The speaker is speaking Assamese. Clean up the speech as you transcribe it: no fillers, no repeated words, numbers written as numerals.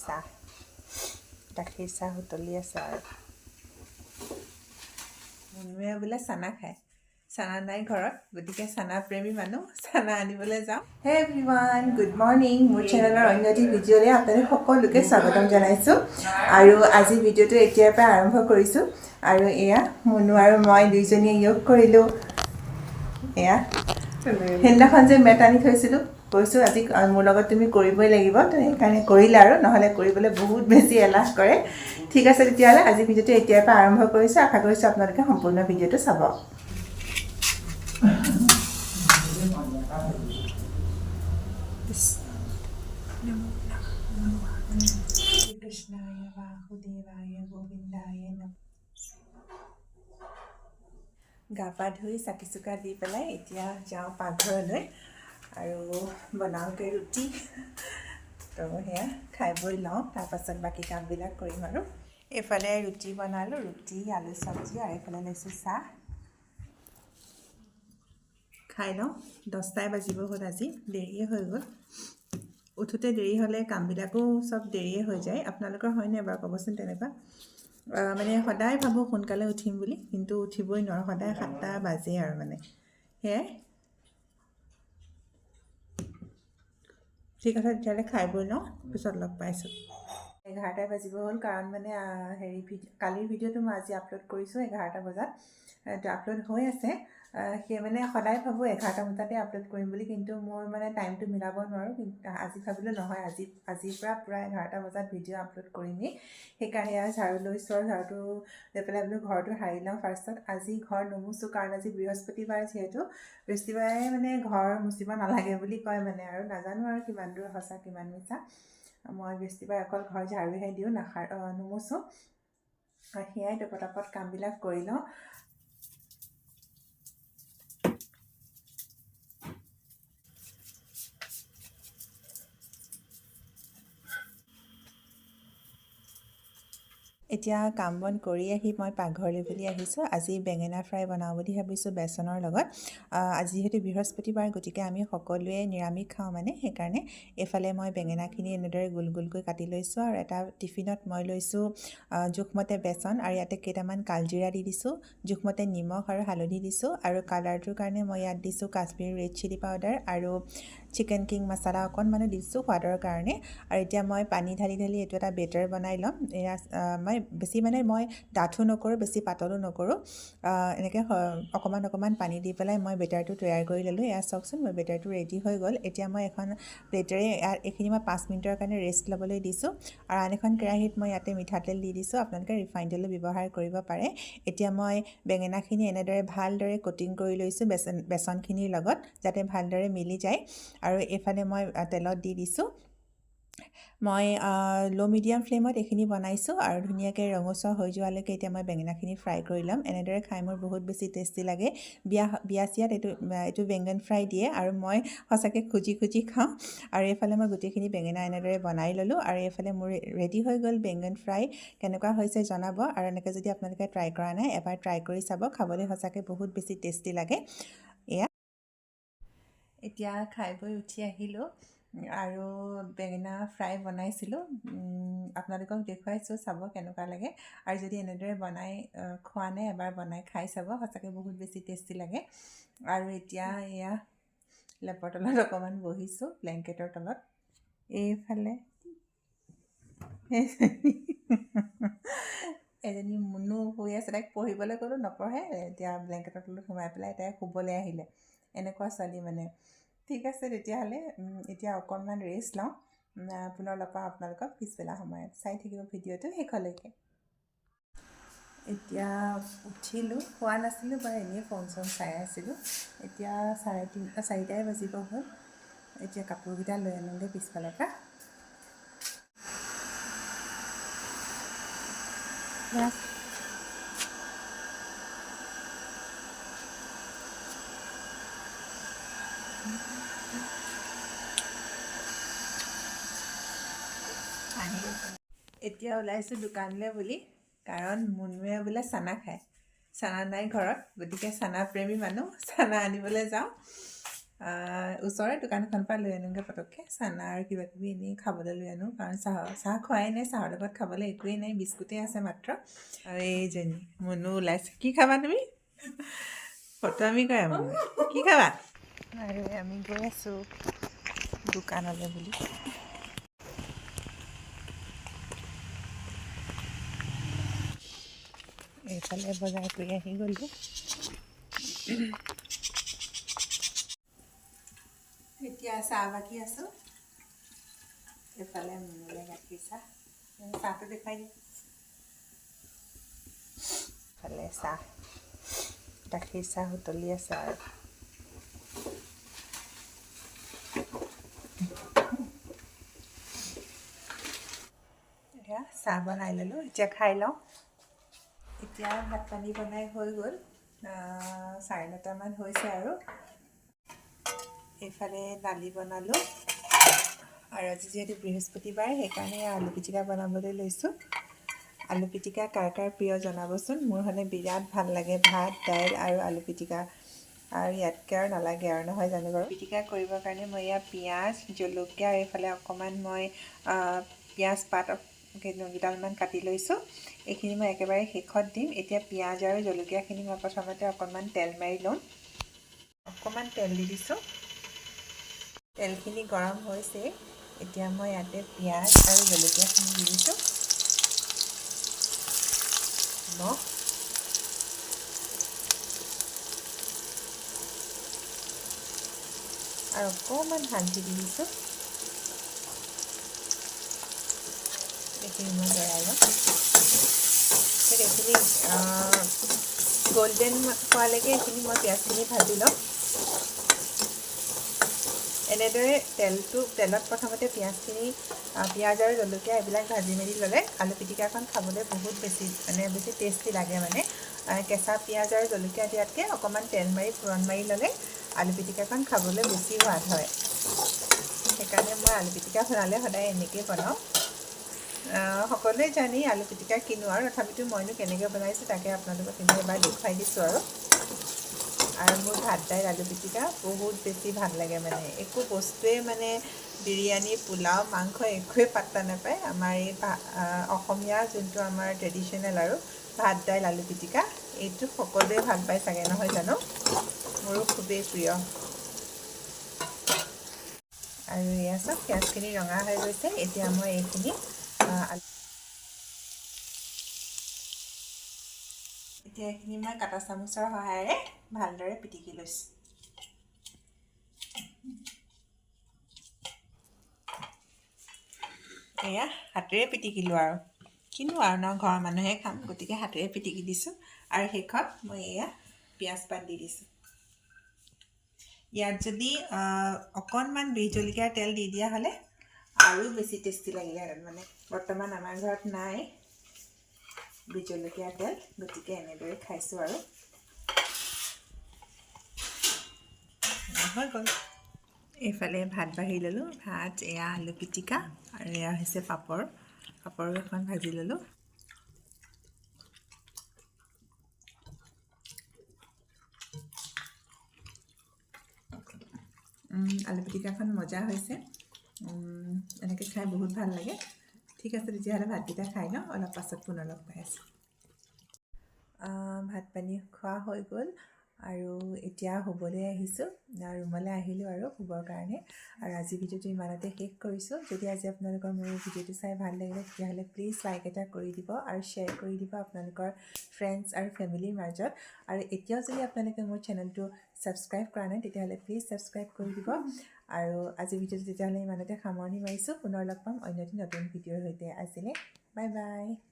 চাহ গাখীৰ চাহ উতলি আছে আৰু মুনুৱে বোলে চানা খায় চানা নাই ঘৰত গতিকে চানা প্ৰেমী মানুহ চানা আনিবলৈ যাওঁ হে এভৰিৱান গুড মৰ্ণিং মোৰ চেনেলৰ অন্য এটি ভিডিঅ'লৈ আপোনালোক সকলোকে স্বাগতম জনাইছোঁ আৰু আজি ভিডিঅ'টো এতিয়াৰ পৰা আৰম্ভ কৰিছোঁ আৰু এয়া মুনু আৰু মই দুইজনীয়ে যোগ কৰিলোঁ এয়া সেইদিনাখন যে মেট আনি থৈছিলোঁ কৈছোঁ আজি মোৰ লগত তুমি কৰিবই লাগিব তো সেইকাৰণে কৰিলে আৰু নহ'লে কৰিবলৈ বহুত বেছি এলাহ কৰে ঠিক আছে তেতিয়াহ'লে আজি ভিডিঅ'টো এতিয়াৰ পৰা আৰম্ভ কৰিছোঁ আশা কৰিছোঁ আপোনালোকে সম্পূৰ্ণ ভিডিঅ'টো চাব কৃষ্ণায় বাসুদেৱায় গোবিন্দায় নমঃ গা পা ধুই চাকি চুকা দি পেলাই এতিয়া যাওঁ পাকঘৰলৈ আৰু বনাওঁগৈ ৰুটি তো সেয়া খাই বৈ লওঁ তাৰপাছত বাকী কামবিলাক কৰিম আৰু এইফালে ৰুটি বনালোঁ ৰুটি আলু চব্জি আৰু এইফালে লৈছোঁ চাহ খাই লওঁ 10টাই বাজিব হ'ল আজি দেৰিয়ে হৈ গ'ল উঠোতে দেৰি হ'লে কামবিলাকো চব দেৰিয়ে হৈ যায় আপোনালোকৰ হয়নে বাৰু ক'বচোন তেনেকুৱা মানে সদায় ভাবোঁ সোনকালে উঠিম বুলি কিন্তু উঠিবই নোৱাৰোঁ সদায় 7টা বাজে আৰু মানে সেয়াই ঠিক আছে তেতিয়াহ'লে খাই বৈ লওঁ পিছত লগ পাইছোঁ 11টাই বাজিব হ'ল কাৰণ মানে কালিৰ ভিডিঅ'টো মই আজি আপলোড কৰিছোঁ 11টা বজাত আপলোড হৈ আছে সেই মানে সদায় ভাবোঁ 11টা বজাতে আপলোড কৰিম বুলি কিন্তু মই মানে টাইমটো মিলাব নোৱাৰোঁ কিন্তু আজি ভাবিলোঁ নহয় আজিৰ পৰা পূৰা 11টা বজাত ভিডিঅ' আপলোড কৰিমেই সেইকাৰণে আৰু ঝাৰু লৈছোঁ আৰু ঝাৰুটো লৈ পেলাই বোলো ঘৰটো সাৰি লওঁ ফাৰ্ষ্টত আজি ঘৰ নুমুচোঁ কাৰণ আজি বৃহস্পতিবাৰ যিহেতু বৃহস্পতিবাৰে মানে ঘৰ মুচিব নালাগে বুলি কয় মানে আৰু নাজানো আৰু কিমান দূৰ সঁচা কিমান মিছা মই বৃহস্পতিবাৰে অকল ঘৰ ঝাৰুহে দিওঁ নুমুচোঁ সেয়াই পটাপট কামবিলাক কৰি লওঁ এতিয়া কাম বন কৰি আহি মই পাকঘৰলৈ বুলি আহিছোঁ আজি বেঙেনা ফ্ৰাই বনাওঁ বুলি ভাবিছোঁ বেচনৰ লগত আজি যিহেতু বৃহস্পতিবাৰ গতিকে আমি সকলোৱে নিৰামিষ খাওঁ মানে সেইকাৰণে এইফালে মই বেঙেনাখিনি এনেদৰে গোল গোলকৈ কাটি লৈছোঁ আৰু এটা টিফিনত মই লৈছোঁ জোখমতে বেচন আৰু ইয়াতে কেইটামান কালজিৰা দি দিছোঁ জোখমতে নিমখ আৰু হালধি দিছোঁ আৰু কালাৰটোৰ কাৰণে মই ইয়াত দিছোঁ কাশ্মীৰী ৰেড চিলি পাউডাৰ আৰু চিকেন কিং মছলা অকণমানো দিছোঁ সোৱাদৰ কাৰণে আৰু এতিয়া মই পানী ঢালি এইটো এটা বেটাৰ বনাই ল'ম এয়া মই ডাঠো নকৰোঁ বেছি পাতলো নকৰোঁ এনেকৈ অকণমান পানী দি পেলাই মই বেটাৰটো তৈয়াৰ কৰি ল'লোঁ এয়া চাওকচোন মই বেটাৰটো ৰেডি হৈ গ'ল এতিয়া মই এখন প্লেটেৰে এইখিনি মই 5 মিনিটৰ কাৰণে ৰেষ্ট ল'বলৈ দিছোঁ আৰু আন এখন কেৰাহীত মই ইয়াতে মিঠাতেল দি দিছোঁ আপোনালোকে ৰিফাইন তেলো ব্যৱহাৰ কৰিব পাৰে এতিয়া মই বেঙেনাখিনি এনেদৰে ভালদৰে কোটিং কৰি লৈছোঁ বেচনখিনিৰ লগত যাতে ভালদৰে মিলি যায় আৰু এইফালে মই তেলত দি দিছোঁ মই ল' মিডিয়াম ফ্লেমত এইখিনি বনাইছোঁ আৰু ধুনীয়াকৈ ৰঙচুৱা হৈ যোৱালৈকে এতিয়া মই বেঙেনাখিনি ফ্ৰাই কৰি ল'ম এনেদৰে খাই মোৰ বহুত বেছি টেষ্টি লাগে বিয়া চিয়াত এইটো বেঙেন ফ্ৰাই দিয়ে আৰু মই সঁচাকৈ খুজি খাওঁ আৰু এইফালে মই গোটেইখিনি বেঙেনা এনেদৰে বনাই ল'লোঁ আৰু এইফালে মোৰ ৰেডি হৈ গ'ল বেঙেন ফ্ৰাই কেনেকুৱা হৈছে জনাব আৰু এনেকৈ যদি আপোনালোকে ট্ৰাই কৰা নাই এবাৰ ট্ৰাই কৰি চাব খাবলৈ সঁচাকৈ বহুত বেছি টেষ্টি লাগে এয়া এতিয়া খাই বৈ উঠি আহিলোঁ আৰু বেঙেনা ফ্ৰাই বনাইছিলোঁ আপোনালোকক দেখুৱাইছোঁ চাব কেনেকুৱা লাগে আৰু যদি এনেদৰে বনাই খোৱা নাই এবাৰ বনাই খাই চাব সঁচাকৈ বহুত বেছি টেষ্টি লাগে আৰু এতিয়া এয়া লেপৰ তলত অকণমান বহিছোঁ ব্লেংকেটৰ তলত এইফালে এজনী মুনু শুই আছে তাইক পঢ়িবলৈ ক'লোঁ নপঢ়ে এতিয়া ব্লেংকেটৰ তলত সোমাই পেলাই তাই শুবলৈ আহিলে এনেকুৱা ছোৱালী মানে ঠিক আছে তেতিয়াহ'লে এতিয়া অকণমান ৰেষ্ট লওঁ পুনৰ লগ পাওঁ আপোনালোকক পিছবেলা সময়ত চাই থাকিব ভিডিঅ'টো শেষলৈকে এতিয়া উঠিলোঁ খোৱা নাছিলোঁ বাৰু এনেই ফোন চোন চাই আছিলোঁ এতিয়া 4টাই বাজিব হ'ল এতিয়া কাপোৰকেইটা লৈ আনোগৈ পিছফালৰ পৰা এতিয়া ওলাইছোঁ দোকানলৈ বুলি কাৰণ মুনুৱে বোলে চানা খায় চানা নাই ঘৰত গতিকে চানা প্ৰেমী মানুহ চানা আনিবলৈ যাওঁ ওচৰৰে দোকানখনৰ পৰা লৈ আনোগৈ পটককৈ চানা আৰু কিবা কিবি এনেই খাবলৈ লৈ আনো কাৰণ চাহ খোৱাই নাই চাহৰ লগত খাবলৈ একোৱেই নাই বিস্কুটেই আছে মাত্ৰ আৰু এইজনী মুনু ওলাইছে কি খাবা তুমি ফটোৱামি কৰে মোক কি খাবা আৰু আমি গৈ আছোঁ দোকানলৈ বুলি এইফালে বজাৰ কৰি আহি গ'লোঁ এতিয়া চাহ বাকি আছোঁ এইফালে মুনুলে গাখীৰ চাহটো দেখুৱাই দিম এইফালে চাহ গাখীৰ চাহ উতলি আছে আৰু এতিয়া চাহ বনাই ল'লোঁ এতিয়া খাই লওঁ এতিয়া ভাত পানী বনাই হৈ গ'ল 9:30মান হৈছে আৰু এইফালে দালি বনালোঁ আৰু আজি যিহেতু বৃহস্পতিবাৰ সেইকাৰণে আলু পিটিকা বনাবলৈ লৈছোঁ আলু পিটিকা কাৰ কাৰ প্ৰিয় জনাবচোন মোৰ হ'লে বিৰাট ভাল লাগে ভাত দাইল আৰু আলু পিটিকা আৰু ইয়াতকৈ আৰু নালাগে আৰু নহয় জানো বাৰু পিটিকা কৰিবৰ কাৰণে মই ইয়াত পিঁয়াজ জলকীয়া আৰু এইফালে অকণমান মই পিঁয়াজ পাত কেইডালমান কাটি লৈছোঁ এইখিনি মই একেবাৰে শেষত দিম এতিয়া পিঁয়াজ আৰু জলকীয়াখিনি মই প্ৰথমতে অকণমান তেল মাৰি লওঁ অকণমান তেল দি দিছোঁ তেলখিনি গৰম হৈছে এতিয়া মই ইয়াতে পিঁয়াজ আৰু জলকীয়াখিনি দি দিছোঁ আৰু অকণমান হালধি দি দিছোঁ এইখিনি মই লৰাই লওঁ এইখিনি গল্ডেন হোৱালৈকে এইখিনি মই পিঁয়াজখিনি ভাজি লওঁ এনেদৰে তেলত প্ৰথমতে পিঁয়াজখিনি পিঁয়াজ আৰু জলকীয়া এইবিলাক ভাজি মেলি ল'লে আলু পিটিকাখন খাবলৈ বহুত বেছি টেষ্টি লাগে মানে কেঁচা পিঁয়াজ আৰু জলকীয়া দিয়াতকৈ অকণমান তেল মাৰি ফোৰণ মাৰি ল'লে আলু পিটিকাখন খাবলৈ বেছি সোৱাদ হয় সেইকাৰণে মই আলু পিটিকা বনালে সদায় এনেকৈ বনাওঁ সকলোৱে জানি আলু পিটিকা কিনো আৰু তথাপিতো মইনো কেনেকৈ বনাইছোঁ তাকে আপোনালোকক এবাৰ দেখুৱাই দিছোঁ আৰু মোৰ ভাত দাইল আলু পিটিকা বহুত বেছি ভাল লাগে মানে একো বস্তুৱে মানে বিৰিয়ানী পোলাও মাংস একোৱে পাত্তা নাপায় আমাৰ এই অসমীয়া যোনটো আমাৰ ট্ৰেডিশ্যনেল আৰু ভাত দাইল আলু পিটিকা এইটো সকলোৱে ভাল পায় চাগে নহয় জানো মোৰো খুবেই প্ৰিয় আৰু এয়া চাওক পিঁয়াজখিনি ৰঙা হৈ গৈছে এতিয়া মই এইখিনি এতিয়া এইখিনি মই কাটা চামুচৰ সহায়েৰে ভালদৰে পিটিকি লৈছোঁ এয়া হাতেৰে পিটিকিলোঁ আৰু কিনো আৰু ন ঘৰৰ মানুহে খাম গতিকে হাতেৰে পিটিকি দিছোঁ আৰু শেষত মই এয়া পিঁয়াজ পাত দি দিছোঁ ইয়াত যদি অকণমান বিহ জলকীয়াৰ তেল দি দিয়া হ'লে আৰু বেছি টেষ্টি লাগিলেহেঁতেন মানে বৰ্তমান আমাৰ ঘৰত নাই বিহ জলকীয়াৰ তেল গতিকে এনেদৰে খাইছোঁ আৰু হৈ গ'ল এইফালে ভাত বাঢ়ি ল'লোঁ ভাত এয়া আলু পিটিকা আৰু এয়া হৈছে পাপৰ এখন ভাজি ল'লোঁ আলু পিটিকাখন মজা হৈছে এনেকৈ খাই বহুত ভাল লাগে ঠিক আছে তেতিয়াহ'লে ভাতকেইটা খাই লওঁ অলপ পাছত পুনৰ লগ পাই আছোঁ ভাত পানী খোৱা হৈ গ'ল আৰু এতিয়া শুবলৈ আহিছোঁ ৰুমলৈ আহিলোঁ আৰু শুবৰ কাৰণে আৰু আজি ভিডিঅ'টো ইমানতে শেষ কৰিছোঁ যদি আজি আপোনালোকৰ মোৰ ভিডিঅ'টো চাই ভাল লাগিলে তেতিয়াহ'লে প্লিজ লাইক এটা কৰি দিব আৰু শ্বেয়াৰ কৰি দিব আপোনালোকৰ ফ্ৰেণ্ডছ আৰু ফেমিলিৰ মাজত আৰু এতিয়াও যদি আপোনালোকে মোৰ চেনেলটো ছাবস্ক্ৰাইব কৰা নাই তেতিয়াহ'লে প্লিজ ছাবস্ক্ৰাইব কৰি দিব আৰু আজি ভিডিঅ'টো তেতিয়াহ'লে ইমানতে সামৰণি মাৰিছোঁ পুনৰ লগ পাম অন্য এটি নতুন ভিডিঅ'ৰ সৈতে আজিলৈ বাই বাই